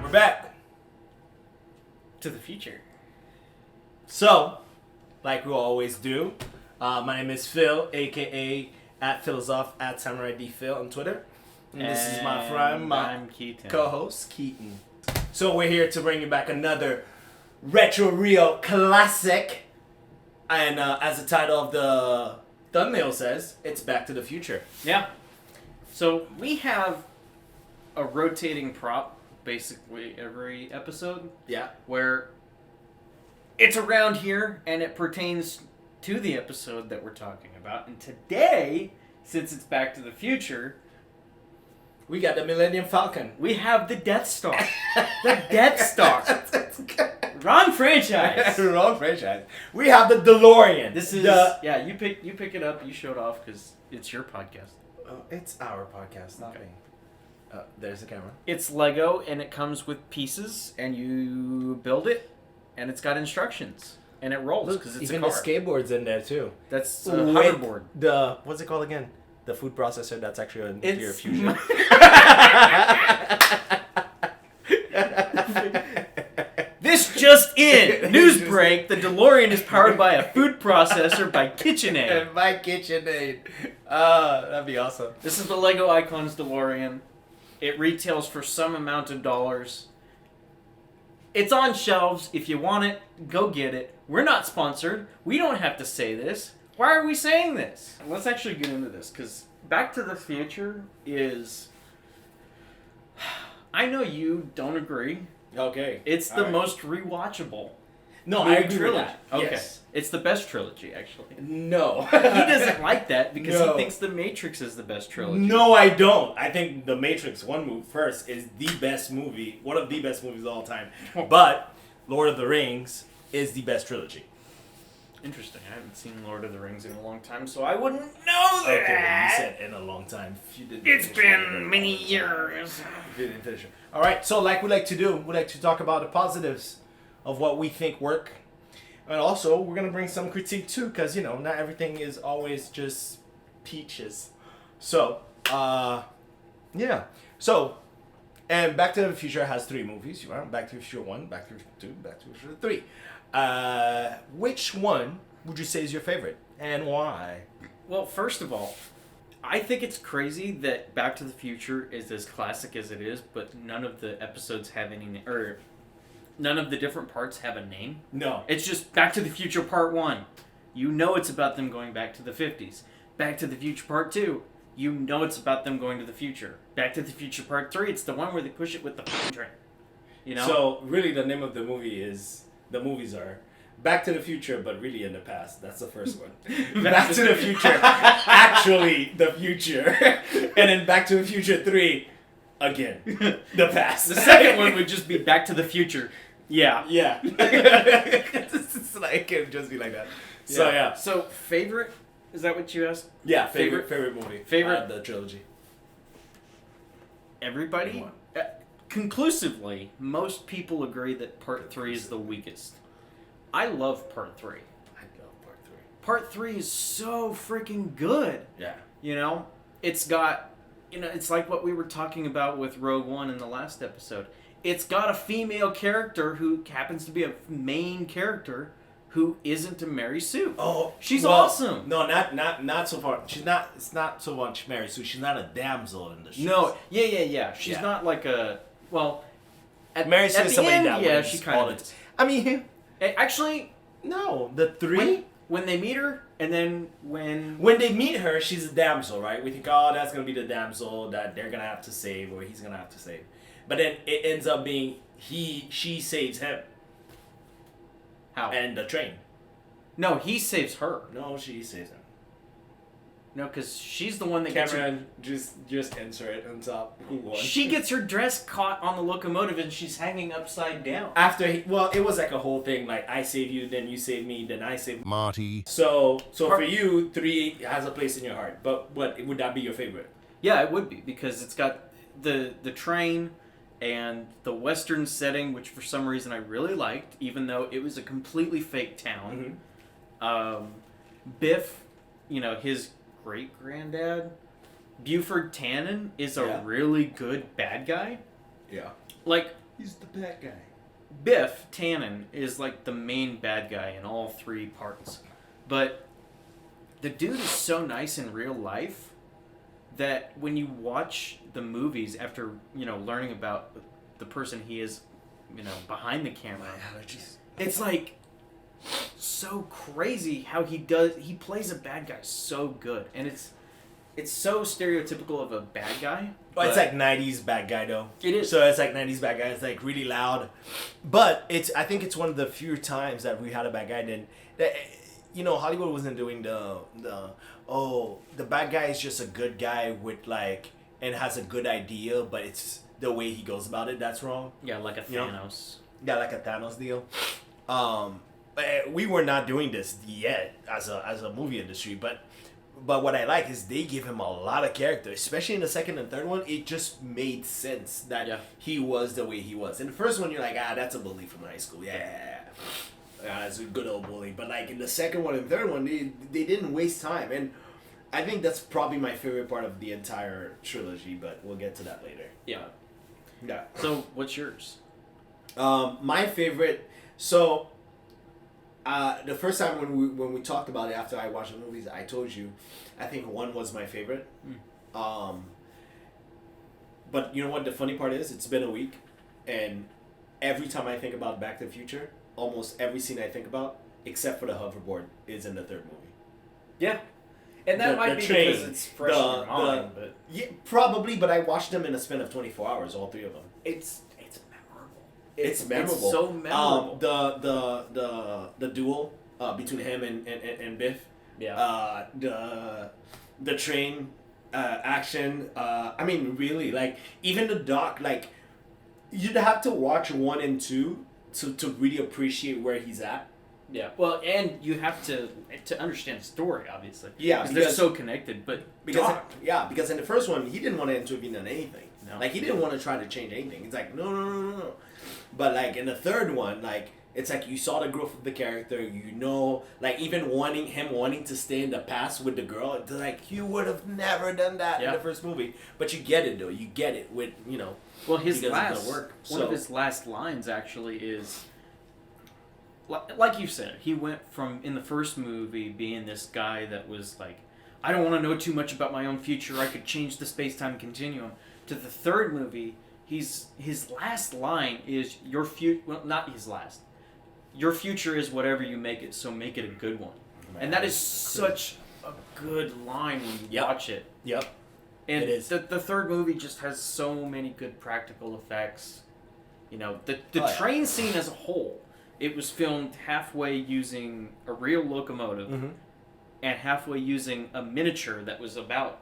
We're back To the future. So, like we always do, my name is Phil, aka at Philosoph at Samurai D Phil on Twitter. And this is my friend, my co-host, Keaton. So we're here to bring you back another retro real classic. And as the title of the thumbnail says, it's Back to the Future. Yeah. So we have a rotating prop basically every episode. Yeah. Where it's around here and it pertains to the episode that we're talking about. And today, since it's Back to the Future, we got the Millennium Falcon. we have the Death Star. The Death Star. Wrong franchise. Wrong franchise. We have the DeLorean. This is you pick it up. You show it off because it's your podcast. Oh, it's our podcast, not me. There's the camera. It's Lego and it comes with pieces and you build it and it's got instructions and it rolls because it's even a car. the skateboard's in there too. That's a With hoverboard. The what's it called again? The food processor that's actually an Interior Fusion. This just in. News break. The DeLorean is powered by a food processor by KitchenAid. By KitchenAid. That'd be awesome. This is the Lego Icons DeLorean. It retails for some amount of dollars. It's on shelves. If you want it, go get it. We're not sponsored. We don't have to say this. Why are we saying this? Let's actually get into this, because Back to the Future is... I know you don't agree. Okay. It's the most rewatchable. No, movie I agree trilogy. with that. Okay. Yes. It's the best trilogy, actually. No. He doesn't like that because No. he thinks The Matrix is the best trilogy. No, I don't. I think The Matrix first is the best movie, one of the best movies of all time. But Lord of the Rings is the best trilogy. Interesting. I haven't seen Lord of the Rings in a long time, so I wouldn't know that. Okay, well, you said in a long time. You didn't It's finish it. been many years. You didn't finish it. All right, so like we like to do, we like to talk about the positives of what we think work. And also, we're going to bring some critique too, because, you know, not everything is always just peaches. So, yeah. So, and Back to the Future has 3 movies. Right? Back to the Future 1, Back to the Future 2, Back to the Future 3. Which one would you say is your favorite, and why? Well, first of all, I think it's crazy that Back to the Future is as classic as it is, but none of the episodes have any, or none of the different parts have a name. No. It's just Back to the Future Part 1. You know it's about them going back to the 50s. Back to the Future Part 2. You know it's about them going to the future. Back to the Future Part 3. It's the one where they push it with the train. You know? So, really, the name of the movie is... The movies are Back to the Future, but really in the past. That's the first one. Back to the Future, actually the future. And then Back to the Future 3, again, the past. The second one would just be Back to the Future. Yeah. Yeah. It's like, it would just be like that. So, yeah. So, favorite? Is that what you asked? Yeah, favorite movie. Favorite? The trilogy. Everybody? Conclusively, most people agree that Part 3 is the weakest. I love Part 3. I love Part 3. Part 3 is so freaking good. Yeah. You know? It's got, it's like what we were talking about with Rogue One in the last episode. It's got a female character who happens to be a main character who isn't a Mary Sue. Oh, she's awesome. No, not so far. She's not. It's not so much Mary Sue. She's not a damsel in the show. No, yeah. She's not like a Mary Sue is somebody end, that yeah, wins she kind of is. I mean, actually, no. The 3 when they meet her, and then when they meet her, she's a damsel, right? We think, oh, that's gonna be the damsel that they're gonna have to save, or he's gonna have to save. But then it ends up being she saves him. How? And the train. No, he saves her. No, she saves him. No, because she's the one that gets her... Cameron, just answer it on top. Who won? She gets her dress caught on the locomotive and she's hanging upside down. After it was like a whole thing, like I save you, then you save me, then I save Marty. So for you, 3 has a place in your heart. But what would that be your favorite? Yeah, it would be, because it's got the train and the Western setting, which for some reason I really liked, even though it was a completely fake town. Mm-hmm. Biff, his great-granddad, Buford Tannen, is a really good bad guy. Yeah. Like, He's the bad guy. Biff Tannen is like the main bad guy in all three parts. But the dude is so nice in real life that when you watch the movies after, learning about the person he is, behind the camera, it's like so crazy how he plays a bad guy so good. And it's so stereotypical of a bad guy. Well, it's like 90s bad guy though. It is. So it's like 90s bad guy. It's like really loud. But I think it's one of the few times that we had a bad guy that Hollywood wasn't doing the bad guy is just a good guy with like and has a good idea, but it's the way he goes about it that's wrong. Yeah, like a Thanos. Yeah, like a Thanos deal. We were not doing this yet as a movie industry, but what I like is they give him a lot of character, especially in the second and third one. It just made sense that he was the way he was. In the first one, you're like, that's a bully from high school. Yeah, that's a good old bully. But like in the second one and third one, they didn't waste time, and I think that's probably my favorite part of the entire trilogy. But we'll get to that later. Yeah. Yeah. So what's yours? My favorite. So. The first time when we talked about it after I watched the movies, I told you, I think 1 was my favorite. But you know what the funny part is? It's been a week, and every time I think about Back to the Future, almost every scene I think about, except for the hoverboard, is in the third movie. Yeah, and that might be train, because it's fresh in your mind. But yeah, probably. But I watched them in a span of 24 hours, all 3 of them. It's It's memorable. It's so memorable. The duel between him and Biff. Yeah. The train action. I mean, really, like even the dock. Like you'd have to watch 1 and 2 to really appreciate where he's at. Yeah. Well, and you have to understand the story, obviously. Yeah, because they're so connected. But because in the first one he didn't want to intervene on anything. No. Like he didn't want to try to change anything. It's like no. But like in the third one, like it's like you saw the growth of the character. Like even wanting to stay in the past with the girl. It's like you would have never done that in the first movie. But you get it though. You get it with Well, his because one of his last lines actually is, like you said, he went from in the first movie being this guy that was like, I don't want to know too much about my own future. I could change the space-time continuum. To the third movie. His last line is your future. Well, not his last. Your future is whatever you make it, so make it a good one. Man, and that is such a good line when you watch it. Yep. And it is. The third movie just has so many good practical effects. The train scene as a whole, it was filmed halfway using a real locomotive and halfway using a miniature that was about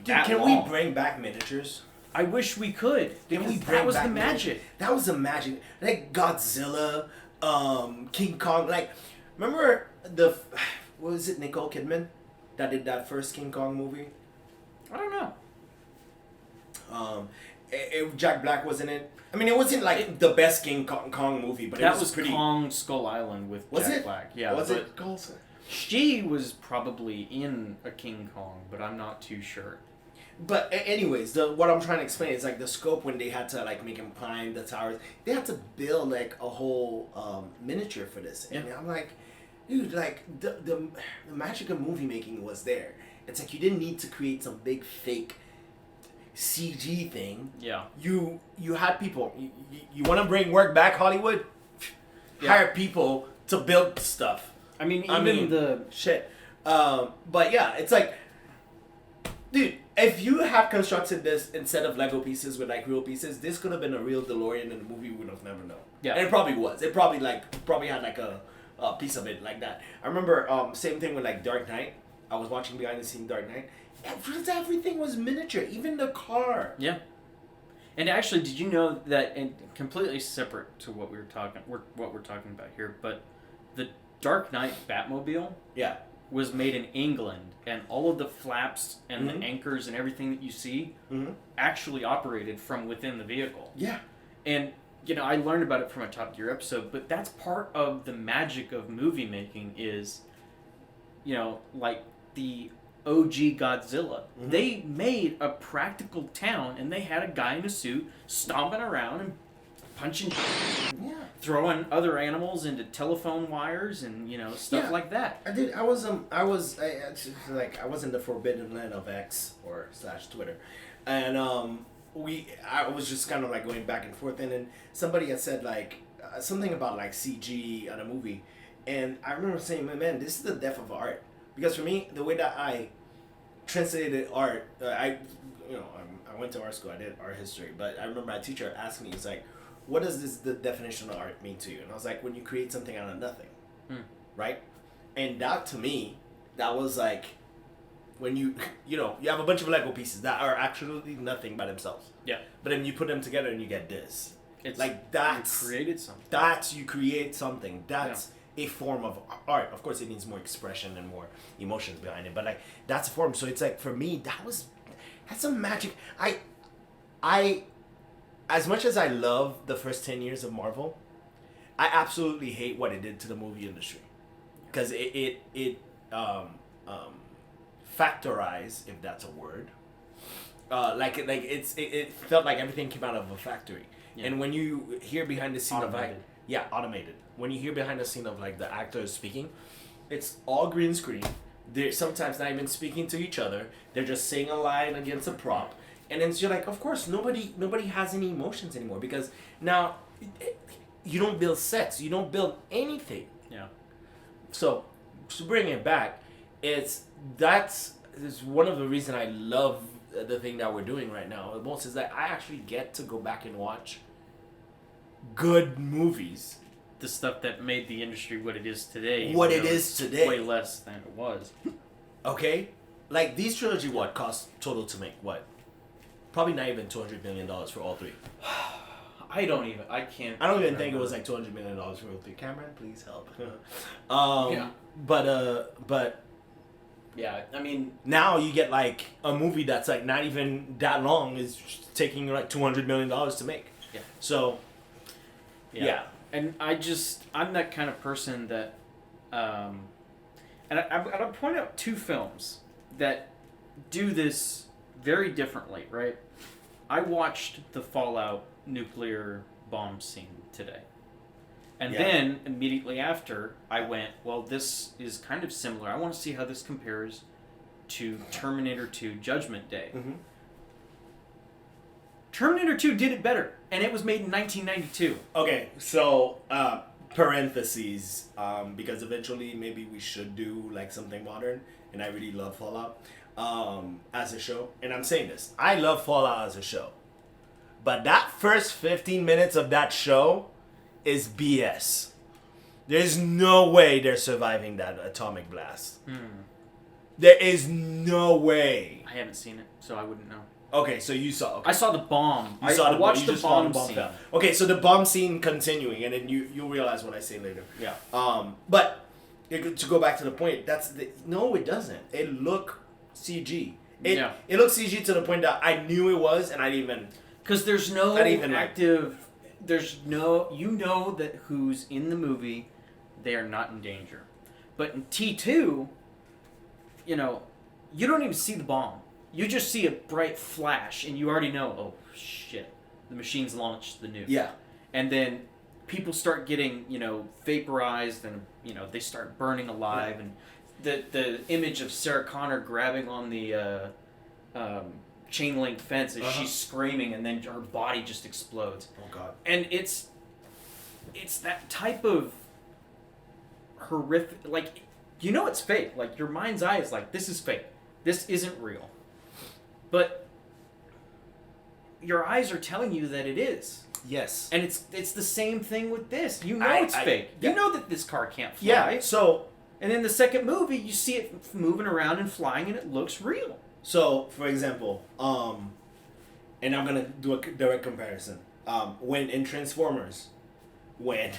Can we bring back miniatures? I wish we could. Because that was the magic. That was the magic. Like Godzilla, King Kong. Like, remember what was it, Nicole Kidman that did that first King Kong movie? I don't know. Jack Black was in it. I mean, it wasn't like the best King Kong movie, but that it was pretty. Kong Skull Island with Jack Black. Yeah, was it? She was probably in a King Kong, but I'm not too sure. But anyways, what I'm trying to explain is like the scope when they had to like make him climb the towers. They had to build like a whole miniature for this, and I'm like, dude, like the magic of movie making was there. It's like you didn't need to create some big fake CG thing. Yeah. You had people. You want to bring work back, Hollywood? Hire people to build stuff. I mean, the shit. But yeah, it's like, dude, if you have constructed this instead of Lego pieces with like real pieces, this could have been a real DeLorean in the movie we would have never known. Yeah. And it probably was. It probably had like a piece of it like that. I remember same thing with like Dark Knight. I was watching behind the scene Dark Knight. Everything was miniature, even the car. Yeah. And actually, did you know that, and completely separate to what we're talking about here, but the Dark Knight Batmobile was made in England, and all of the flaps and the anchors and everything that you see actually operated from within the vehicle. Yeah. And, I learned about it from a Top Gear episode, but that's part of the magic of movie making is, like the OG Godzilla. They made a practical town, and they had a guy in a suit stomping around and punching, Yeah. throwing other animals into telephone wires and stuff Yeah. like that. I was in the forbidden land of X or / Twitter, and I was just kind of like going back and forth, and then somebody had said like something about like CG on a movie, and I remember saying, man, this is the death of art, because for me the way that I translated art, I went to art school, I did art history, but I remember my teacher asked me, he's like, what does the definition of art mean to you? And I was like, when you create something out of nothing, right? And that to me, that was like, when you have a bunch of Lego pieces that are actually nothing by themselves. Yeah. But then you put them together and you get this. It's like that's you created something. You create something. That's a form of art. Of course, it needs more expression and more emotions behind it, but like that's a form. So it's like for me, that's a magic. I as much as I love the first 10 years of Marvel, I absolutely hate what it did to the movie industry, because it factorized, if that's a word. It felt like everything came out of a factory. Yeah. And when you hear behind the scene automated. When you hear behind the scene of like the actors speaking, it's all green screen. They're sometimes not even speaking to each other. They're just saying a line against a prop. And then you're like, of course, nobody has any emotions anymore, because now you don't build sets. You don't build anything. Yeah. So to bring it back, is one of the reasons I love the thing that we're doing right now the most, is that I actually get to go back and watch good movies. The stuff that made the industry what it is today. Way less than it was. Okay? Like, these trilogy, what cost total to make? What? Probably not even $200 million for all three. I don't even think it was like $200 million for all three. Cameron, please help. Yeah. But yeah, I mean, now you get like a movie that's like not even that long is taking like $200 million to make. Yeah. So, yeah. And I'm that kind of person that, and I'll point out two films that do this very differently, right? I watched the Fallout nuclear bomb scene today. And then, immediately after, I went, well, this is kind of similar. I want to see how this compares to Terminator 2 Judgment Day. Mm-hmm. Terminator 2 did it better, and it was made in 1992. Okay, so, parentheses, because eventually maybe we should do, like, something modern, and I really love Fallout, as a show. And I'm saying this, I love Fallout as a show. But that first 15 minutes of that show is BS. There's no way they're surviving that atomic blast. There is no way. I haven't seen it, so I wouldn't know. Okay, so you saw. Okay. I saw the bomb. I watched the bomb scene. Okay, so the bomb scene continuing, and then you'll realize what I say later. Yeah. But to go back to the point, no, it doesn't. It looked CG. It looked CG to the point that I knew it was, and I didn't even. Because there's no active. There's no. You know that who's in the movie, they are not in danger. But in T2, you don't even see the bomb. You just see a bright flash, and you already know, oh, shit, the machine's launched the nuke. Yeah. And then people start getting, vaporized, and, they start burning alive. Yeah. And the image of Sarah Connor grabbing on the chain link fence as she's screaming, and then her body just explodes. Oh, God. And it's that type of horrific, like, it's fake. Like, your mind's eye is like, this is fake. This isn't real. But your eyes are telling you that it is. Yes. And it's the same thing with this. It's fake. Yeah. You know that this car can't fly. Yeah, so. And in the second movie, you see it moving around and flying, and it looks real. So, for example, and I'm going to do a direct comparison. When in Transformers, when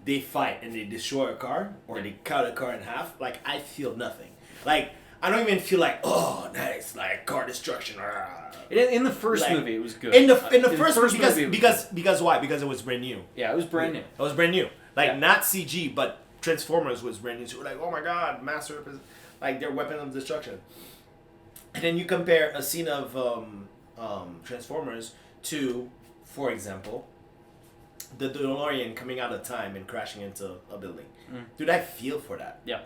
they fight and they destroy a car, or they cut a car in half, like, I feel nothing. Like, I don't even feel like, oh, nice, like car destruction. In the first movie, it was good. In the first movie, because why? Because it was brand new. Yeah, it was brand new. It was brand new. Like, not CG, but Transformers was brand new. So we're like, oh my God, master weapons, like their weapon of destruction. And then you compare a scene of Transformers to, for example, the DeLorean coming out of time and crashing into a building. Mm. Dude, I feel for that. Yeah.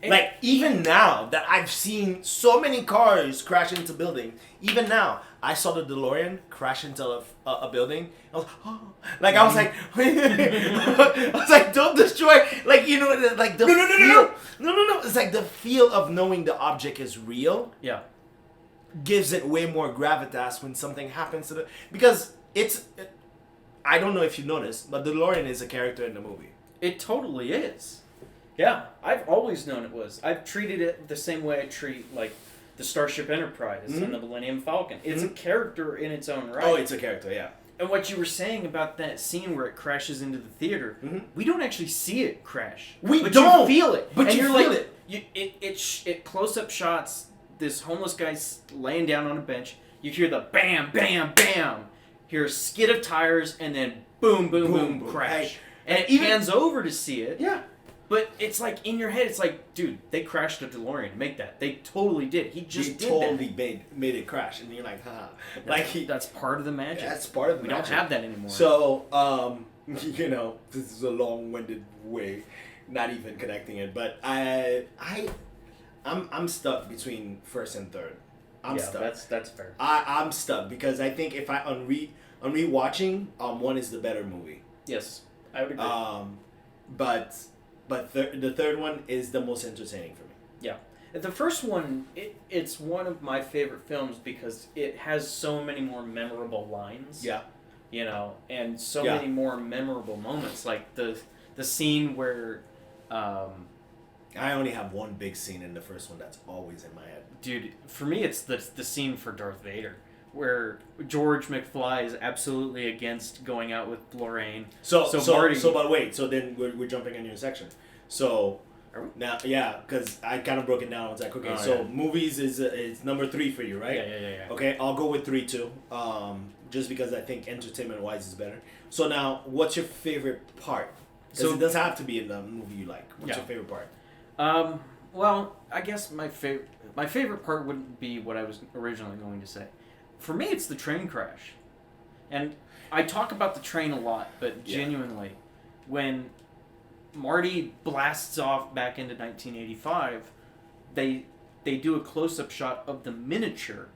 Like, even now that I've seen so many cars crash into buildings, even now, I saw the DeLorean crash into a building. I was, oh. Like, I was like, I was like, don't destroy. Like, you know, like the no. It's like the feel of knowing the object is real. Yeah. Gives it way more gravitas when something happens to the, because I don't know if you noticed, but the DeLorean is a character in the movie. It totally is. Yeah, I've always known it was. I've treated it the same way I treat, like, the Starship Enterprise and the Millennium Falcon. It's a character in its own right. Oh, it's a character, yeah. And what you were saying about that scene where it crashes into the theater, we don't actually see it crash. But you feel it. But and you you're feel like, it. It close-up shots, this homeless guy's laying down on a bench. You hear the bam, bam, bam. Hear a skid of tires, and then boom, boom, boom, crash. And it pans over to see it. Yeah. But it's like, in your head, it's like, dude, they crashed a DeLorean to make that. They totally did. He just did totally that. made it crash, and you're like, huh. That's part of the magic. That's part of the we magic. We don't have that anymore. So, you know, this is a long-winded way, not even connecting it, but I'm stuck between first and third. I'm stuck. That's fair. I'm stuck because I think if on rewatching, one is the better movie. Yes, I would agree. But the third one is the most entertaining for me. Yeah. The first one, it's one of my favorite films because it has so many more memorable lines. Yeah. You know, and so many more memorable moments. Like the scene where... I only have one big scene in the first one that's always in my head. Dude, for me it's the scene for Darth Vader. Where George McFly is absolutely against going out with Lorraine. So Marty... but wait, so then we're jumping into your section. So now, yeah, because I kind of broke it down. I was like, okay, movies is number 3 for you, right? Yeah. Okay, I'll go with 3 too. Just because I think entertainment wise is better. So now, what's your favorite part? Because it doesn't have to be in the movie you like. What's your favorite part? Well, I guess my favorite part wouldn't be what I was originally going to say. For me, it's the train crash. And I talk about the train a lot, but genuinely, when Marty blasts off back into 1985, they do a close-up shot of the miniature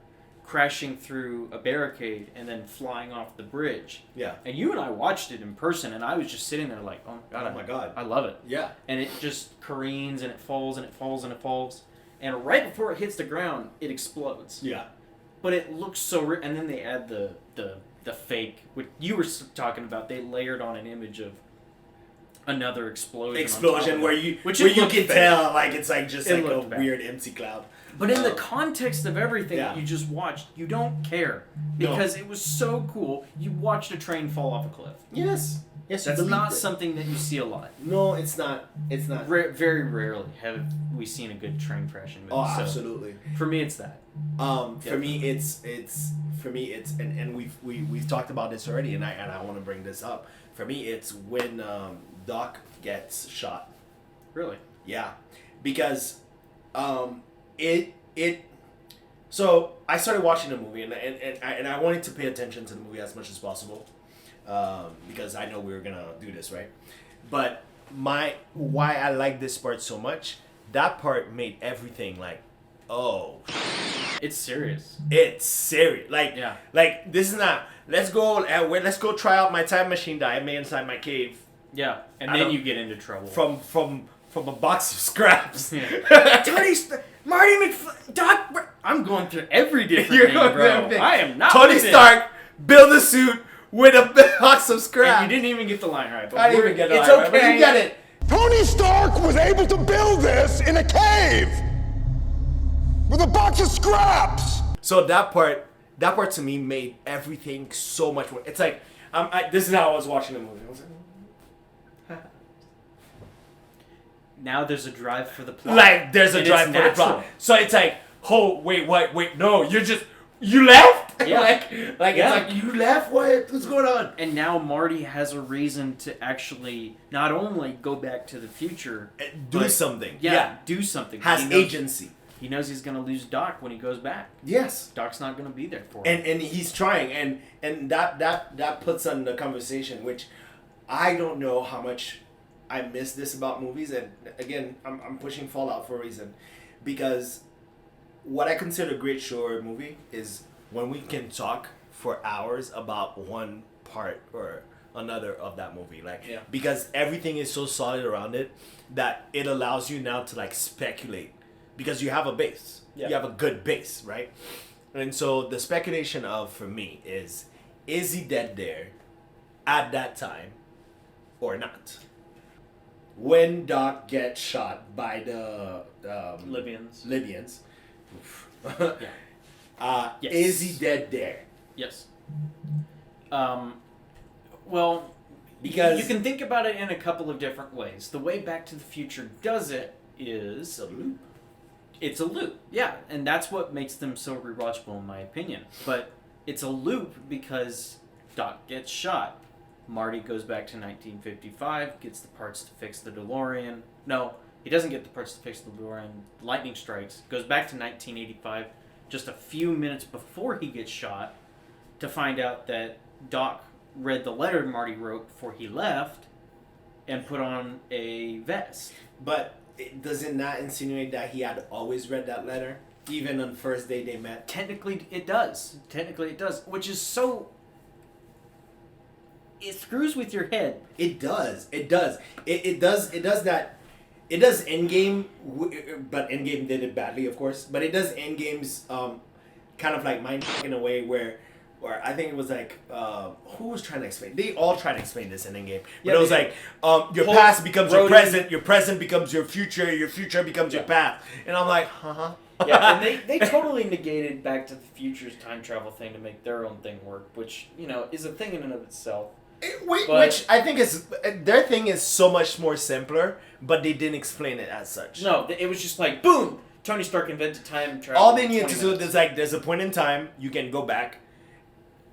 crashing through a barricade and then flying off the bridge. Yeah. And you and I watched it in person, and I was just sitting there like, oh my god, I love it. Yeah. And it just careens, and it falls, and it falls, and it falls. And right before it hits the ground, it explodes. Yeah. But it looks so and then they add the fake, what you were talking about. They layered on an image of another explosion where you can tell like it's like just like a weird empty cloud. But in the context of everything that you just watched, you don't care because it was so cool. You watched a train fall off a cliff. Yes, that's not something that you see a lot. No, it's not. It's not. Very rarely have we seen a good train crash in movies. Oh, absolutely. So, for me, it's that. For me, it's and we've talked about this already, and I want to bring this up. For me, it's when Doc gets shot. Really? Yeah, because So I started watching the movie, and I wanted to pay attention to the movie as much as possible, because I know we were gonna do this, right? But why I like this part so much, that part made everything like, oh, it's serious. It's serious. Like this is not. Let's go try out my time machine that I made inside my cave. Yeah, and then you get into trouble from a box of scraps. Yeah. Tony, Marty McFly, Doc. I'm going through every different thing, bro. I am not. Tony Stark build a suit with a box of scraps. And you didn't even get the line right. But I didn't even get the line right. But you get it. Tony Stark was able to build this in a cave with a box of scraps. So that part to me made everything so much more. It's like this is how I was watching the movie. I was like, now there's a drive for the plot. Like there's a drive for the plot. So it's like, oh wait, no, you left? Yeah. It's like you left? What's going on? And now Marty has a reason to actually not only go back to the future, do something. Yeah, do something. Has agency. He knows he's going to lose Doc when he goes back. Yes. Doc's not going to be there for him. And he's trying, and that puts on the conversation, which I don't know how much I miss this about movies, and again, I'm pushing Fallout for a reason, because what I consider a great show or movie is when we can talk for hours about one part or another of that movie, like because everything is so solid around it that it allows you now to like speculate because you have a base, you have a good base, right? And so the speculation of for me is he dead there at that time or not? When Doc gets shot by the Libyans. Yes. Is he dead there? Yes. Well, because you can think about it in a couple of different ways. The way Back to the Future does it is a loop. It's a loop, yeah, and that's what makes them so rewatchable, in my opinion. But it's a loop because Doc gets shot. Marty goes back to 1955, gets the parts to fix the DeLorean. No, he doesn't get the parts to fix the DeLorean. Lightning strikes. Goes back to 1985, just a few minutes before he gets shot, to find out that Doc read the letter Marty wrote before he left and put on a vest. But does it not insinuate that he had always read that letter, even on the first day they met? Technically, it does. Which is so... It screws with your head. It does. It does that. It does Endgame, but Endgame did it badly, of course. But it does Endgame's kind of like mind in a way where I think it was like who was trying to explain? They all try to explain this in Endgame. But it was like your past becomes your present becomes your future becomes your past. And I'm like, Yeah, and they totally negated Back to the Future's time travel thing to make their own thing work, which, is a thing in and of itself. Which I think is their thing is so much more simpler, but they didn't explain it as such. No, it was just like boom. Tony Stark invented time travel. All they needed to do is like there's a point in time you can go back,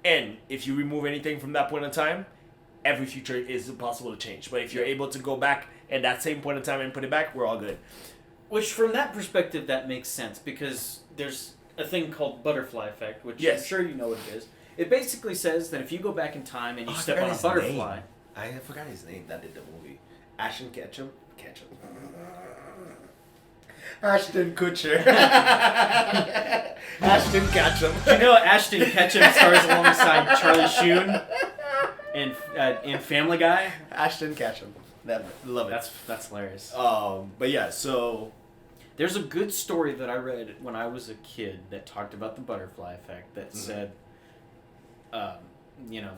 and if you remove anything from that point in time, every future is impossible to change. But if you're able to go back at that same point in time and put it back, we're all good. Which, from that perspective, that makes sense because there's a thing called butterfly effect, which I'm sure you know what it is. It basically says that if you go back in time and you step on a butterfly... Name. I forgot his name. That did the movie. Ashton Ketchum? Ashton Kutcher. Ashton Ketchum. You know Ashton Ketchum stars alongside Charlie Sheen in Family Guy? Ashton Ketchum. Love it. That's hilarious. But yeah, so... There's a good story that I read when I was a kid that talked about the butterfly effect that said...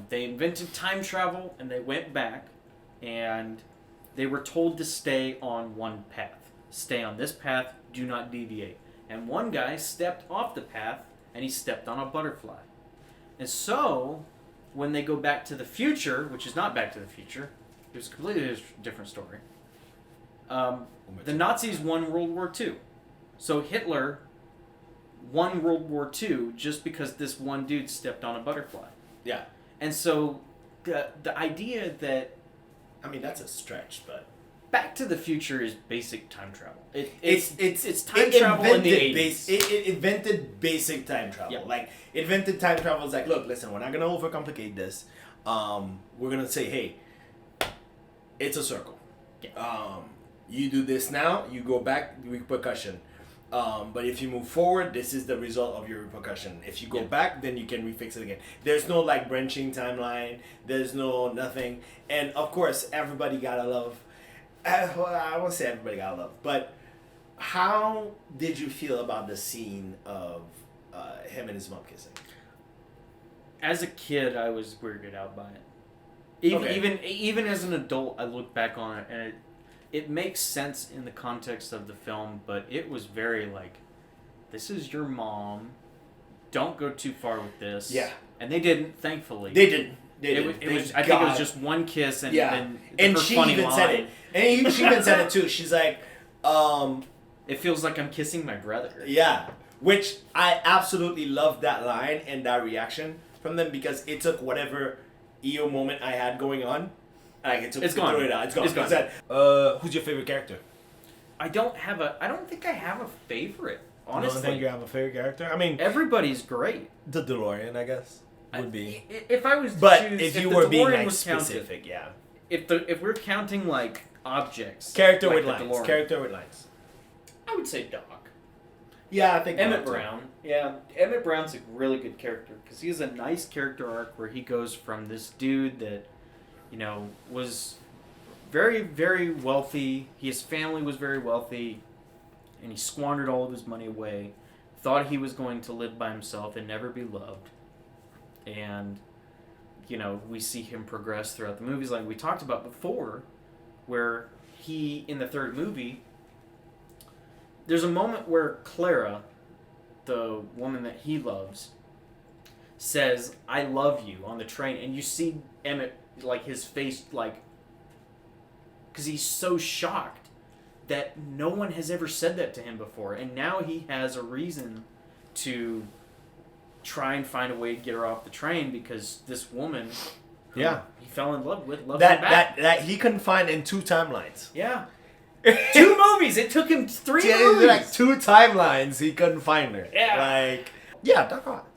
they invented time travel and they went back and they were told to stay on one path. Stay on this path, do not deviate. And one guy stepped off the path and he stepped on a butterfly. And so, when they go back to the future, which is not Back to the Future, it was a completely different story. The Nazis won World War II. So Hitler won World War II just because this one dude stepped on a butterfly. Yeah. And so the idea that... I mean, that's a stretch, but... Back to the Future is basic time travel. It's time travel in the 80s. It invented basic time travel. Yeah. Like, invented time travel is like, look, listen, we're not going to overcomplicate this. We're going to say, hey, it's a circle. Yeah. You do this now, you go back, repercussion. But if you move forward, this is the result of your repercussion. If you go back, then you can refix it again. There's no like branching timeline. There's no nothing. And of course, everybody gotta love. I won't say everybody gotta love, but how did you feel about the scene of him and his mom kissing? As a kid, I was weirded out by it. Even as an adult, I look back on it and it makes sense in the context of the film, but it was very like, this is your mom. Don't go too far with this. Yeah. And they didn't, thankfully. They didn't. I think it was just one kiss and and her she funny even line. said it. And she even said it too. She's like, it feels like I'm kissing my brother. Yeah. Which I absolutely love that line and that reaction from them because it took whatever EO moment I had going on. Like it's gone. Throw it out. It's gone. It's gone. Who's your favorite character? I don't think I have a favorite. Honestly, You don't think you have a favorite character? I mean, everybody's great. The DeLorean, I guess, would be. If I was to but choose, if you the were being DeLorean like was specific, counted, if we're counting like objects, Character like with the lines. DeLorean, Character with lines. I would say Doc. Yeah, I think Emmett Doc, too. Brown. Yeah, Emmett Brown's a really good character because he has a nice character arc where he goes from this dude that, was very, very wealthy. His family was very wealthy, and he squandered all of his money away. Thought he was going to live by himself and never be loved. And, we see him progress throughout the movies like we talked about before, where he, in the third movie, there's a moment where Clara, the woman that he loves, says, "I love you" on the train, and you see Emmett, like, his face, like, because he's so shocked that no one has ever said that to him before, and now he has a reason to try and find a way to get her off the train because this woman who he fell in love with loves him back. That he couldn't find in 2 timelines. Yeah. 2 movies. It took him 3 movies. Like 2 timelines, he couldn't find her. Yeah. Doc Ock.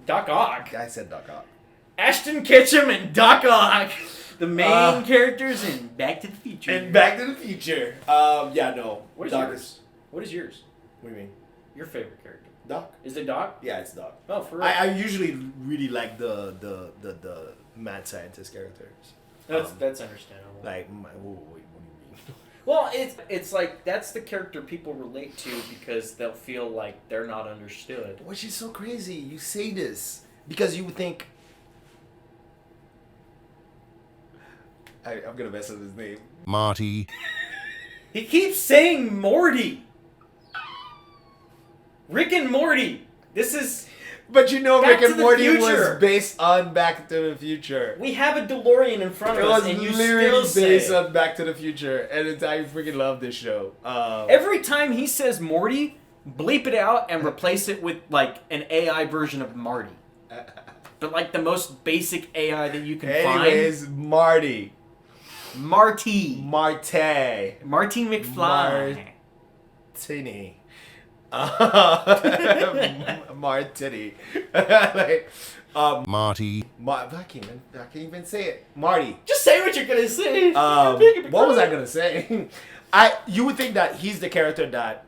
Doc Ock. I said Doc Ock. Ashton Kutcher and Doc Ock. The main characters in Back to the Future. And Back to the Future. No. What is Doc yours? What is yours? What do you mean? Your favorite character? Doc? Is it Doc? Yeah, it's Doc. Oh, for real? I usually really like the mad scientist characters. That's understandable. Like, what do you mean? Well, it's like that's the character people relate to because they'll feel like they're not understood. Which is so crazy. You say this because you would think. I'm gonna mess up his name. Marty. He keeps saying Morty. Rick and Morty. This is. But Rick Back to and the Morty Future. was based on Back to the Future. We have a DeLorean in front It of us, was and you literally still based say. on Back to the Future, and I freaking love this show. Every time he says Morty, bleep it out and replace it with like an AI version of Marty. But like the most basic AI that you can Anyways, Marty. Marty. Marte. Marty McFly. Martini. Martini. Marty. I can't even say it. Marty. Just say what you're gonna say. What was I gonna say? You would think that he's the character that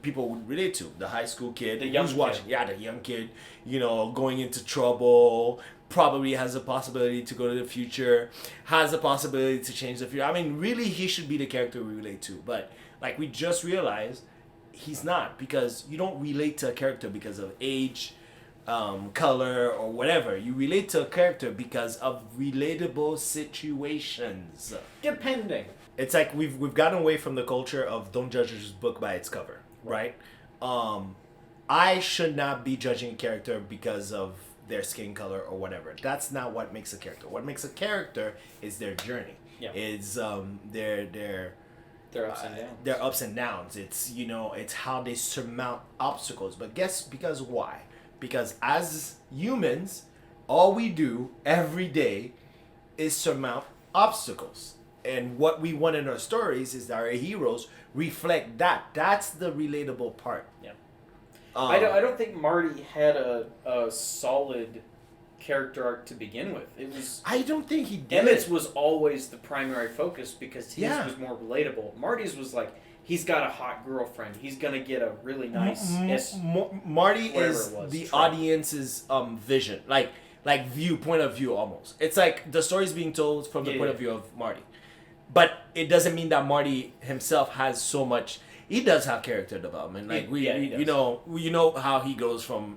people would relate to. The high school kid. The young who's kid. watching. Yeah, the young kid. Going into trouble. Probably has a possibility to go to the future. Has a possibility to change the future. I mean, really, he should be the character we relate to. But like we just realized, he's not, because you don't relate to a character because of age, color, or whatever. You relate to a character because of relatable situations. Depending. It's like we've gotten away from the culture of don't judge a book by its cover, right? I should not be judging a character because of their skin color or whatever. That's not what makes a character. What makes a character is their journey. Yeah. Is their They're ups and downs. their ups and downs. It's it's how they surmount obstacles. But because why? Because as humans, all we do every day is surmount obstacles. And what we want in our stories is that our heroes reflect that. That's the relatable part. Yeah. I don't think Marty had a solid character arc to begin with. It was. I don't think he did. Emmett's was always the primary focus because his Yeah. was more relatable. Marty's was like he's got a hot girlfriend. He's gonna get a really nice. Marty whatever is it was, the trope. audience's vision, like point of view almost. It's like the story's being told from the point of view of Marty, but it doesn't mean that Marty himself has so much. He does have character development. Like he does. you know how he goes from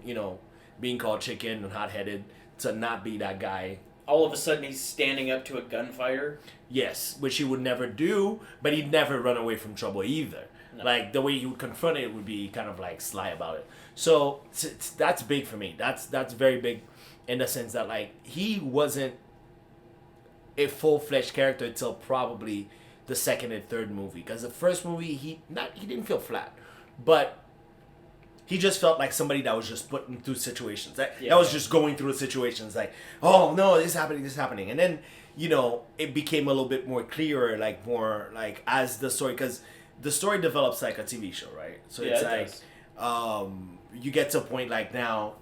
being called chicken and hot headed to not be that guy. All of a sudden, he's standing up to a gunfighter. Yes, which he would never do, but he'd never run away from trouble either. No. Like, the way he would confront it would be kind of, like, sly about it. So, that's big for me. That's very big in the sense that, like, he wasn't a full-fledged character until probably the second and third movie. Because the first movie, he didn't feel flat. But he just felt like somebody that was just putting through situations. That was just going through situations like, oh, no, this is happening. And then, it became a little bit more clearer, like more like as the story, because the story develops like a TV show, right? So it's like, you get to a point like now,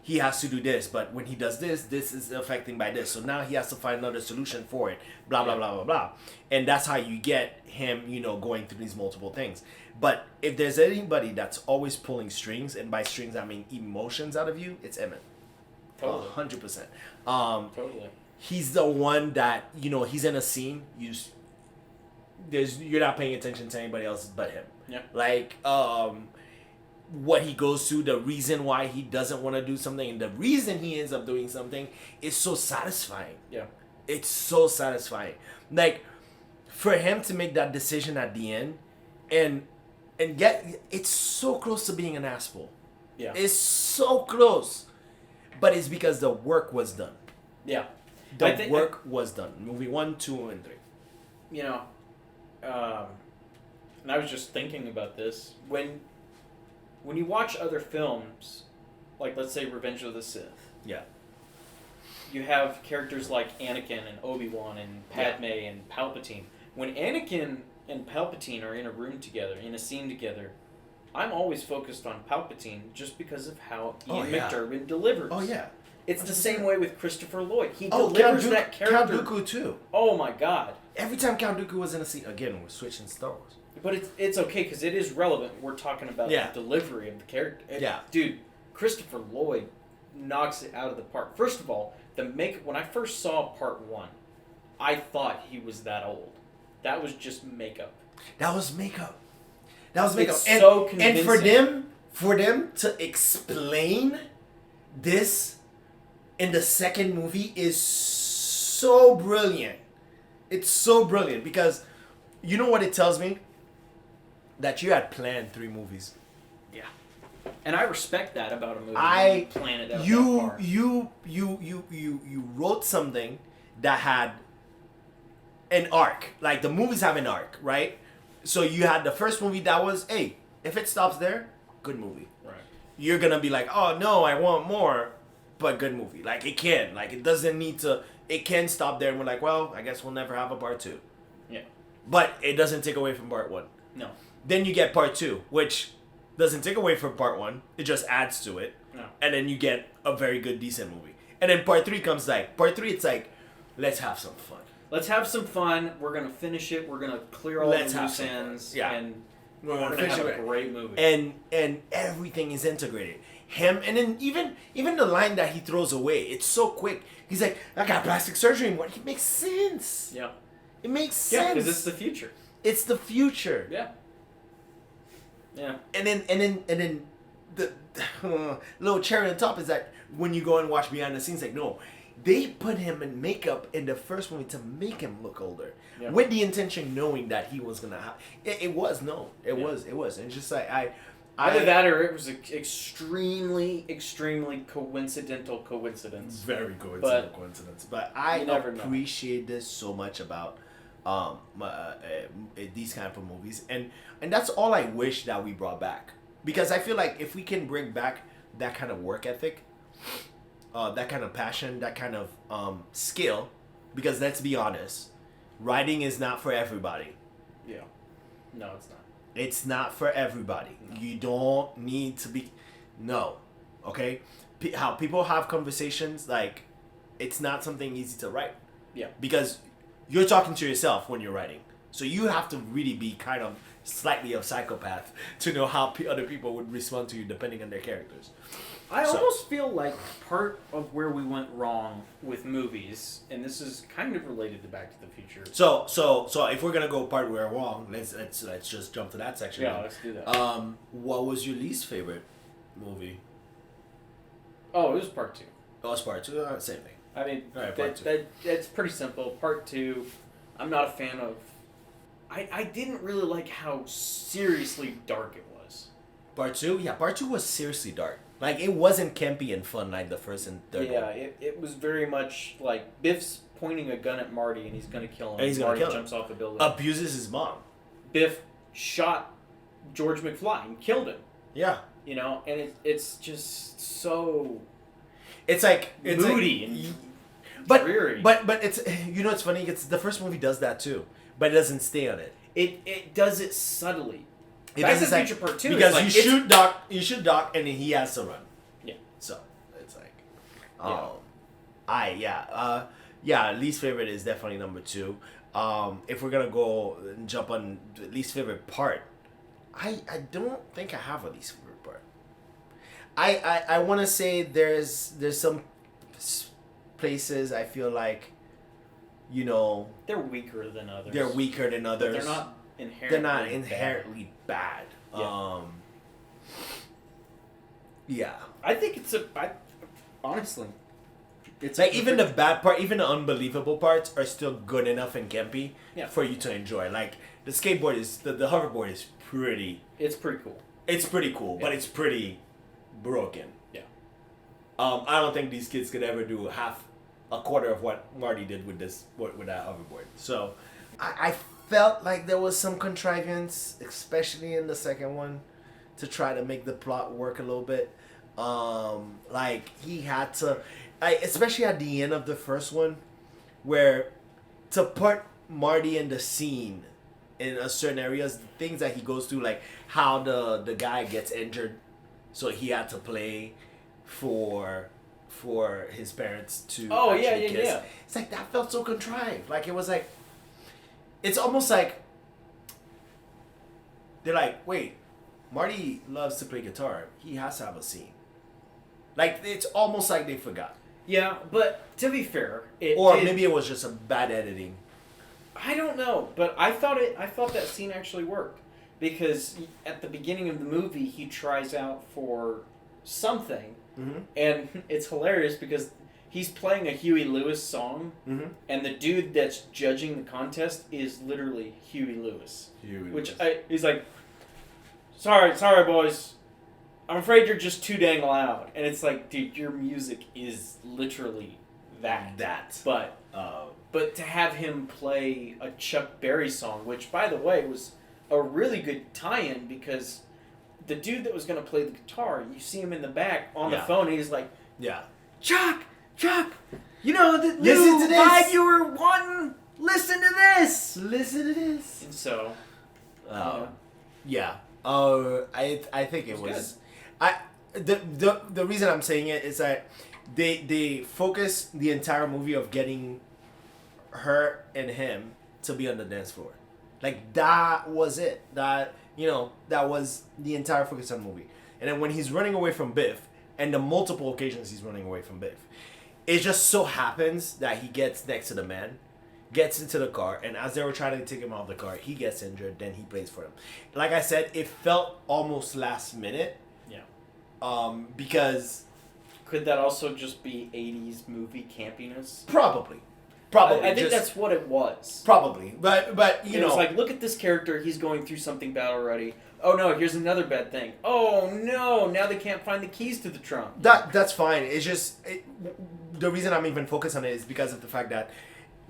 he has to do this, but when he does this, this is affecting by this. So now he has to find another solution for it. Blah blah blah blah blah. And that's how you get him, going through these multiple things. But if there's anybody that's always pulling strings, and by strings I mean emotions out of you, it's Emmett. Totally. 100%. Totally. He's the one that he's in a scene. You're not paying attention to anybody else but him. Yeah. Like what he goes through, the reason why he doesn't want to do something, and the reason he ends up doing something is so satisfying. Yeah. It's so satisfying. Like for him to make that decision at the end, and get it's so close to being an asshole. Yeah. It's so close, but it's because the work was done. Yeah. The work was done. Movie 1, 2, and 3. And I was just thinking about this. When you watch other films, like let's say Revenge of the Sith, Yeah. you have characters like Anakin and Obi-Wan and Padme and Palpatine. When Anakin and Palpatine are in a room together, in a scene together, I'm always focused on Palpatine just because of how Ian McDiarmid delivers. Oh yeah. It's the same way with Christopher Lloyd. He Count delivers that character. Count Dooku too. Oh my god. Every time Count Dooku was in a scene, again, we're switching Star Wars. But it's okay because it is relevant. We're talking about the delivery of the character. Yeah. Dude, Christopher Lloyd knocks it out of the park. First of all, when I first saw part 1, I thought he was that old. That was just makeup. That was makeup. It's so convincing. And for them to explain this in the second movie is so brilliant. It's so brilliant because you know what it tells me? That you had planned 3 movies. Yeah. And I respect that about a movie. I plan it out that you far. you wrote something that had an arc. Like the movies have an arc, right? So you had the first movie that was, hey, if it stops there, good movie. Right. You're gonna be like, oh no, I want more, but good movie. Like it can. Like it doesn't need to. It can stop there, and we're like, well, I guess we'll never have a part 2. Yeah. But it doesn't take away from part 1. No. Then you get part 2, which doesn't take away from part 1. It just adds to it. No. And then you get a very good, decent movie. And then part 3 comes part 3, it's like, let's have some fun. Let's have some fun. We're going to finish it. We're going to clear all the loose ends. Yeah. And We're we're going to have a great movie. And everything is integrated. Him, and then even the line that he throws away, it's so quick. He's like, I got plastic surgery. And it makes sense. Yeah. It makes sense. Yeah, because it's the future. It's the future. Yeah. Yeah. And then the little cherry on top is that when you go and watch behind the scenes, like, no, they put him in makeup in the first movie to make him look older, with the intention knowing that he was gonna have. It was. And it's just like Either that or it was an extremely coincidental coincidence. Very coincidental coincidence. But I appreciate this so much about these kind of movies, and that's all I wish that we brought back, because I feel like if we can bring back that kind of work ethic, that kind of passion, that kind of skill, because let's be honest, writing is not for everybody. Yeah. No, it's not. It's not for everybody. No. You don't need to be. No. Okay? How people have conversations, like, it's not something easy to write. Yeah. Because you're talking to yourself when you're writing. So you have to really be kind of slightly a psychopath to know how other people would respond to you depending on their characters. I almost feel like part of where we went wrong with movies, and this is kind of related to Back to the Future. So if we're gonna go part where we're wrong, let's just jump to that section. Yeah, then. let's do that. What was your least favorite movie? Oh, it was part 2. Oh, it's part 2. Same thing. I mean, All right, that's pretty simple. Part 2, I'm not a fan of. I didn't really like how seriously dark it was. Part 2? Yeah, part 2 was seriously dark. Like, it wasn't campy and fun like the first and third one. Yeah, it was very much like Biff's pointing a gun at Marty and he's going to kill him. And he's Marty gonna kill jumps him. off a building. Abuses his mom. Biff shot George McFly and killed him. Yeah. You know, and it's just so... It's like... It's moody like, and dreary. But it's... You know what's funny? It's the first movie does that too. But it doesn't stay on it. It does it subtly. Back to the Future Part 2 because you shoot Doc and then he has to run. Yeah. So it's like Least favorite is definitely number 2. If we're gonna go and jump on the least favorite part, I don't think I have a least favorite part. I want to say there's some places I feel like, they're weaker than others. they're weaker than others. But they're not inherently. They're not inherently bad. Yeah. Yeah. I think honestly, it's Like even the bad part, even the unbelievable parts are still good enough and campy for you to enjoy. Like the skateboard is the hoverboard is pretty. It's pretty cool. It's pretty cool, but it's pretty broken. Yeah. I don't think these kids could ever do a quarter of what Marty did with that hoverboard. So, I felt like there was some contrivance, especially in the second one, to try to make the plot work a little bit. Like he had to, especially at the end of the first one, where to put Marty in the scene in a certain areas, things that he goes through, like how the guy gets injured, so he had to play for his parents to kiss. Yeah. It's like that felt so contrived. Like it was like, it's almost like they're like, wait, Marty loves to play guitar. He has to have a scene. Like it's almost like they forgot. Yeah, but to be fair, maybe it was just a bad editing. I don't know, but I thought that scene actually worked because at the beginning of the movie he tries out for something, and it's hilarious because he's playing a Huey Lewis song, and the dude that's judging the contest is literally Huey Lewis. He's like, sorry boys, I'm afraid you're just too dang loud, and it's like, dude, your music is literally that. But to have him play a Chuck Berry song, which, by the way, was a really good tie-in because the dude that was going to play the guitar, you see him in the back on the phone, and he's like, Chuck, you know the new vibe you were wanting? Listen to this! And so, I think it was the reason I'm saying it is that they focus the entire movie of getting her and him to be on the dance floor. Like that was it. That was the entire focus of the movie. And then when he's running away from Biff, and the multiple occasions he's running away from Biff, it just so happens that he gets next to the man, gets into the car, and as they were trying to take him out of the car, he gets injured, then he plays for them. Like I said, it felt almost last minute. Yeah. Because could that also just be 80s movie campiness? Probably. I think that's what it was. Probably. But you know, it's like, look at this character, he's going through something bad already. Oh no, here's another bad thing. Oh no, now they can't find the keys to the trunk. That's fine. It's just the reason I'm even focused on it is because of the fact that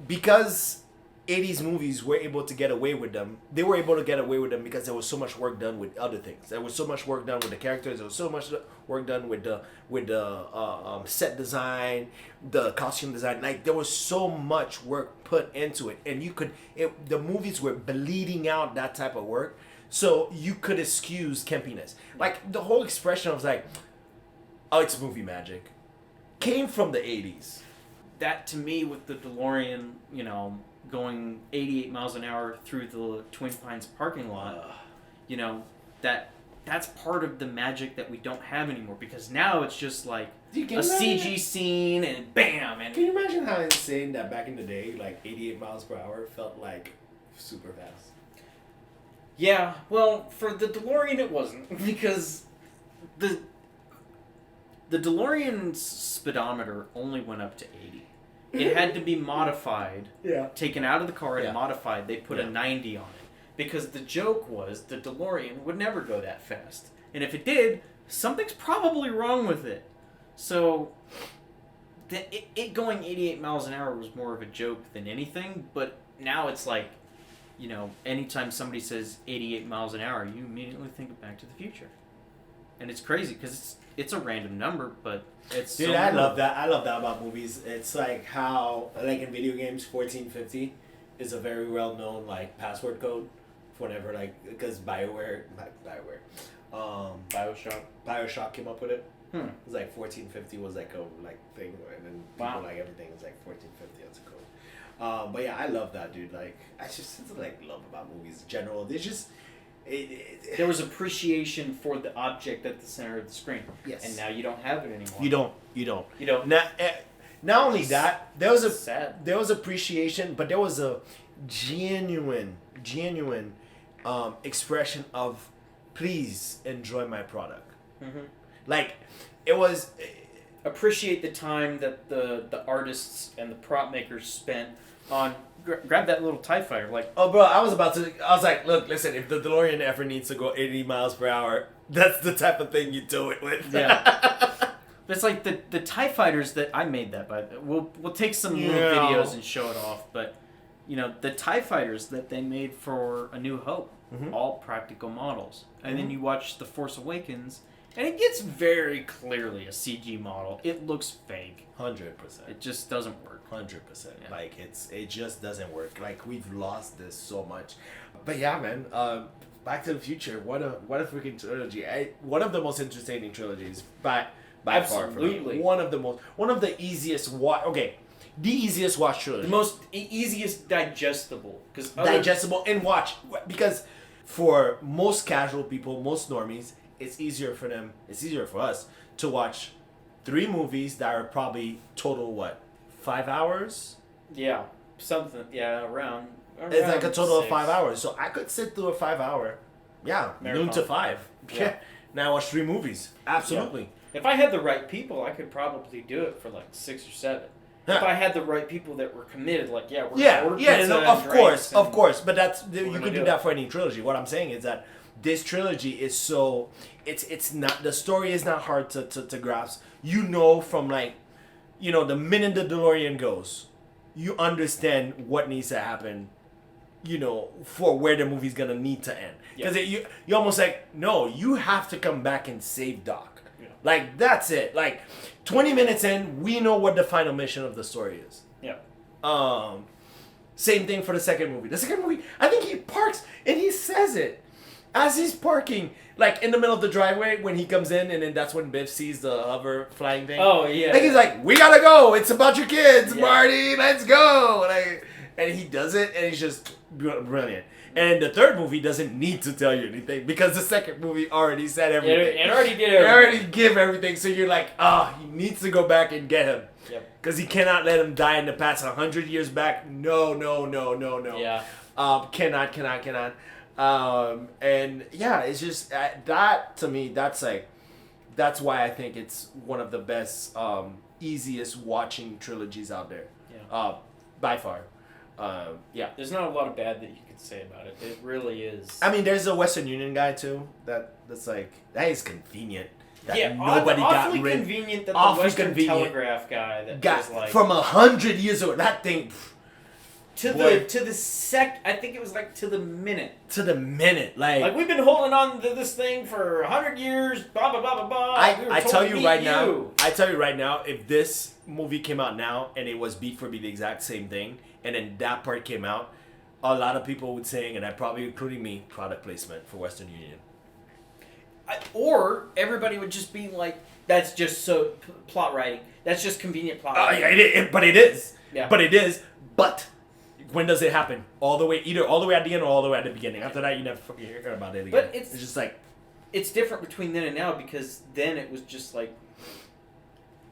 because 80s movies were able to get away with them, they were able to get away with them because there was so much work done with other things. There was so much work done with the characters. There was so much work done with the set design, the costume design. Like there was so much work put into it, and the movies were bleeding out that type of work. So you could excuse campiness. Like the whole expression of like, oh, it's movie magic, came from the 80s. That to me with the DeLorean, going 88 miles an hour through the Twin Pines parking lot, that's part of the magic that we don't have anymore because now it's just like a CG scene and bam. And can you imagine how insane that back in the day, like 88 miles per hour felt like super fast? Yeah, well, for the DeLorean it wasn't because the DeLorean's speedometer only went up to 80. It had to be modified, taken out of the car and modified. They put a 90 on it because the joke was the DeLorean would never go that fast. And if it did, something's probably wrong with it. So it going 88 miles an hour was more of a joke than anything, but now it's like, anytime somebody says 88 miles an hour, you immediately think of Back to the Future. And it's crazy because it's a random number, but it's Dude, I love that. I love that about movies. It's like how, like in video games, 1450 is a very well-known like password code for whenever because Bioshock came up with it. It was like 1450 was like a thing, and then people like everything was like 1450 as a code. But yeah, I love that, dude. Like, I just like love about movies in general. There's just there was appreciation for the object at the center of the screen. Yes. And now you don't have it anymore. You don't. Not only that, there was sad. There was appreciation, but there was a genuine expression of please enjoy my product. Mm-hmm. Like, it was appreciate the time that the artists and the prop makers spent on grab that little TIE fighter. Like, oh, bro, I was like, look, listen, if the DeLorean ever needs to go 80 miles per hour, that's the type of thing you do it with. Yeah. But it's like the TIE fighters that I made that by. We'll take some little videos and show it off, but the TIE fighters that they made for A New Hope, all practical models. And then you watch The Force Awakens, and it gets very clearly a CG model. It looks fake. 100%. It just doesn't work. 100%. Yeah. Like, it just doesn't work. Like, we've lost this so much. But yeah, man, Back to the Future, what a freaking trilogy. One of the most entertaining trilogies by far. Absolutely. One of the easiest the easiest watch trilogy. The most easiest digestible. Digestible and watch. Because for most casual people, most normies, it's easier for us to watch 3 movies that are probably total 5 hours? Yeah. Something, around it's like a total 6. of 5 hours. So I could sit through a 5 hour, noon to 5. Yeah. Now I watch 3 movies. Absolutely. Yeah. If I had the right people, I could probably do it for like 6 or 7. If I had the right people that were committed, like, we're of course. But you could do that for any trilogy. What I'm saying is that this trilogy is so it's not, the story is not hard to grasp. From the minute the DeLorean goes, you understand what needs to happen, for where the movie's gonna need to end. Because you almost like, no, you have to come back and save Doc. Yeah. Like, that's it. Like, 20 minutes in, we know what the final mission of the story is. Yeah. Same thing for the second movie. The second movie, I think he parks and he says it as he's parking, like in the middle of the driveway when he comes in, and then that's when Biff sees the hover flying thing. Oh yeah. Like, he's like, "We gotta go. It's about your kids, Marty. Let's go." And he does it, and he's just brilliant. And the third movie doesn't need to tell you anything because the second movie already said everything. It already did everything. It already give everything. So you're like, he needs to go back and get him. Yep. Because he cannot let him die in the past 100 years back. No. Yeah. Cannot. And yeah, it's just that to me. That's why I think it's one of the best, easiest watching trilogies out there. Yeah. By far. Yeah. There's not a lot of bad that you could say about it. It really is. I mean, there's a Western Union guy too. That's like, that is convenient. That nobody got rid. Awfully convenient that the Western Telegraph guy that got was like from 100 years ago. That thing. I think it was like to the minute. To the minute, like we've been holding on to this thing for 100 years. Blah blah blah blah blah. I tell you right now, if this movie came out now and it was beat for beat the exact same thing, and then that part came out, a lot of people would say, and I probably including me, product placement for Western Union. Or everybody would just be like, "That's just so plot writing. That's just convenient plot writing." But it is. Yeah. But it is. But when does it happen? Either all the way at the end or all the way at the beginning. After that, you never fucking hear about it again. But it's just like, it's different between then and now, because then it was just like,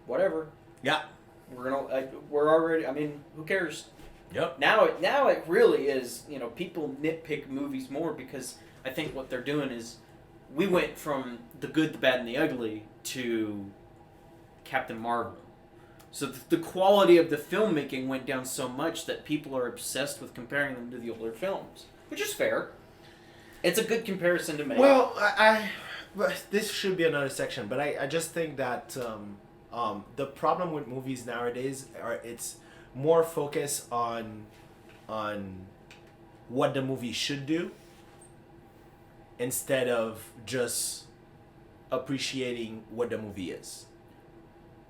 whatever. Yeah. We're already. I mean, who cares? Yep. Now it really is. People nitpick movies more because I think what they're doing is, we went from the good, the bad, and the ugly to Captain Marvel. So the quality of the filmmaking went down so much that people are obsessed with comparing them to the older films, which is fair. It's a good comparison to make. Well, this should be another section, but I just think that the problem with movies nowadays it's more focused on what the movie should do instead of just appreciating what the movie is.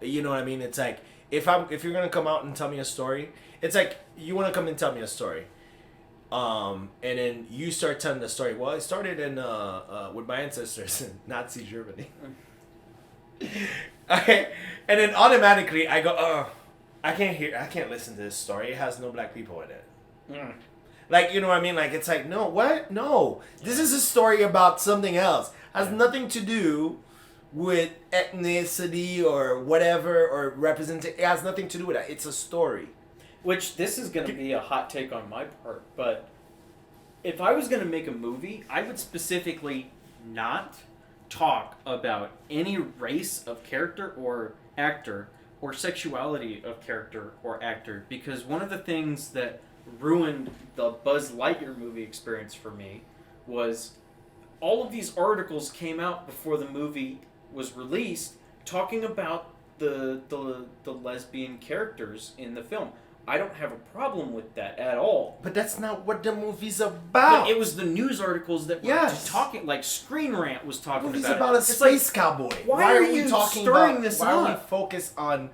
You know what I mean? It's like, if you're gonna come out and tell me a story, it's like, you want to come and tell me a story, and then you start telling the story. Well, it started in with my ancestors in Nazi Germany. Okay, and then automatically I go, oh, I can't listen to this story. It has no black people in it. Mm. Like, you know what I mean? Like, it's like, no, what? No. This is a story about something else. Has nothing to do with ethnicity or whatever or represent. It has nothing to do with that. It's a story. Which, this is going to be a hot take on my part, but if I was going to make a movie, I would specifically not talk about any race of character or actor or sexuality of character or actor, because one of the things that ruined the Buzz Lightyear movie experience for me was all of these articles came out before the movie was released talking about the lesbian characters in the film. I don't have a problem with that at all. But that's not what the movie's about. But it was the news articles that were just talking, like Screen Rant was talking the movie's about about it. a space cowboy. Why are we you talking stirring about this why are we up? focused on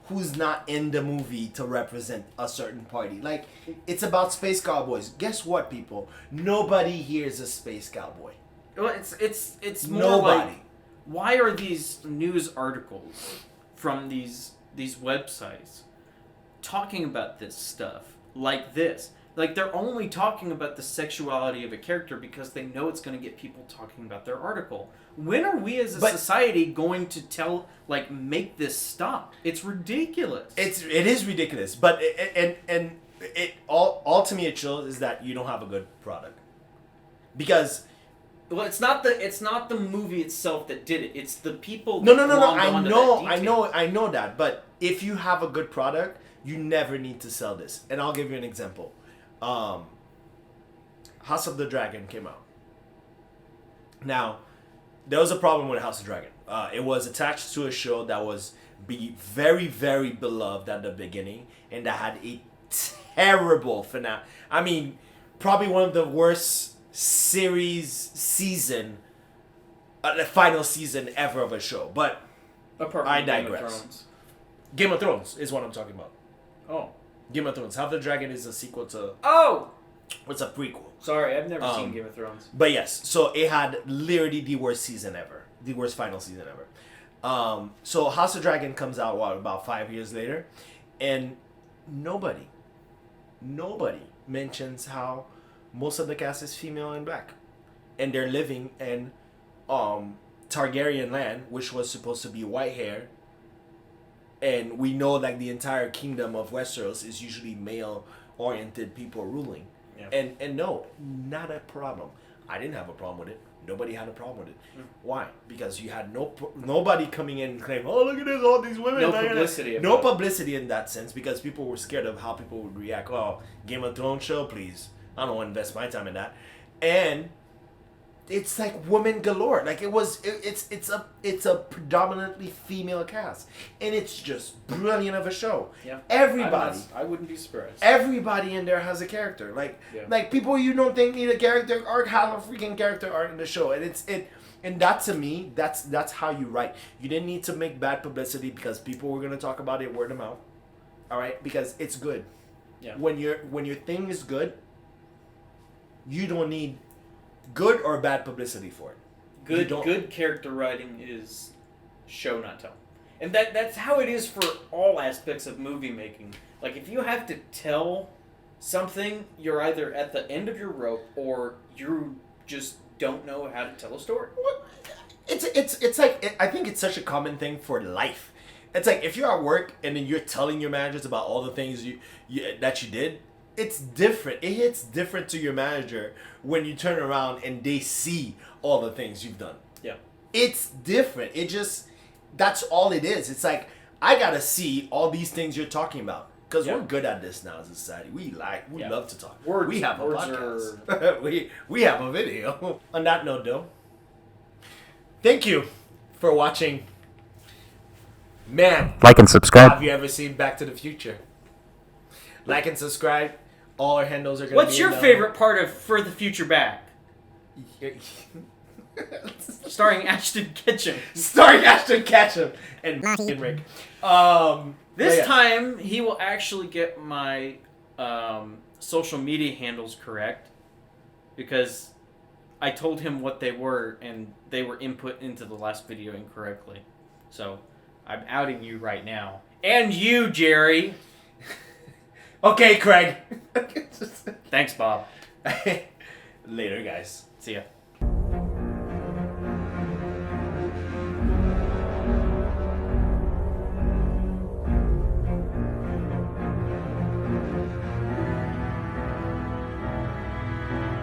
who's not in the movie to represent a certain party? Like, it's about space cowboys. Guess what, people? Nobody here is a space cowboy. Well, it's more Nobody. like, why are these news articles from these websites talking about this stuff like this? Like, they're only talking about the sexuality of a character because they know it's going to get people talking about their article. When are we as a society going to make this stop? It's ridiculous. It is ridiculous, but all to me it shows is that you don't have a good product. Because well, it's not the movie itself that did it. It's the people. No. I know that. But if you have a good product, you never need to sell this. And I'll give you an example. House of the Dragon came out. Now, there was a problem with House of Dragon. It was attached to a show that was very, very beloved at the beginning, and that had a terrible finale. I mean, probably one of the worst the final season ever of a show. But apart from I Game of digress. Thrones. Game of Thrones is what I'm talking about. Oh. Game of Thrones. House of the Dragon is a sequel to... Oh! It's a prequel. Sorry, I've never seen Game of Thrones. But yes, so it had literally the worst season ever. The worst final season ever. So House of Dragon comes out, about 5 years later. And nobody mentions how most of the cast is female and black. And they're living in Targaryen land, which was supposed to be white hair. And we know like the entire kingdom of Westeros is usually male-oriented people ruling. Yeah. And no, not a problem. I didn't have a problem with it. Nobody had a problem with it. Mm. Why? Because you had nobody coming in and claiming, oh, look at this, all these women. No publicity. No publicity in that sense, because people were scared of how people would react. Oh, Game of Thrones show, please. I don't want to invest my time in that. And it's like women galore. Like it's a predominantly female cast, and it's just brilliant of a show. Yeah, everybody. I wouldn't be surprised. Everybody in there has a character. Like people you don't think need a character arc have a freaking character arc in the show, and that to me, that's how you write. You didn't need to make bad publicity because people were gonna talk about it word of mouth. All right, because it's good. Yeah. When your thing is good, you don't need good or bad publicity for it. Good character writing is show not tell. And that's how it is for all aspects of movie making. Like if you have to tell something, you're either at the end of your rope or you just don't know how to tell a story. It's like I think it's such a common thing for life. It's like if you're at work and then you're telling your managers about all the things that you did, it's different. It hits different to your manager when you turn around and they see all the things you've done. Yeah. It's different. That's all it is. It's like, I gotta see all these things you're talking about. Because we're good at this now as a society. We love to talk. We have a podcast. we have a video. On that note though, thank you for watching. Man. Like and subscribe. Have you ever seen Back to the Future? Like and subscribe. All our handles are going to be What's your favorite part of For the Future Back? Starring Ashton Kutcher. Starring Ashton Kutcher and Rick. This time, he will actually get my social media handles correct. Because I told him what they were, and they were input into the last video incorrectly. So, I'm outing you right now. And you, Jerry. Okay, Craig. Thanks, Bob. Later, guys. See ya.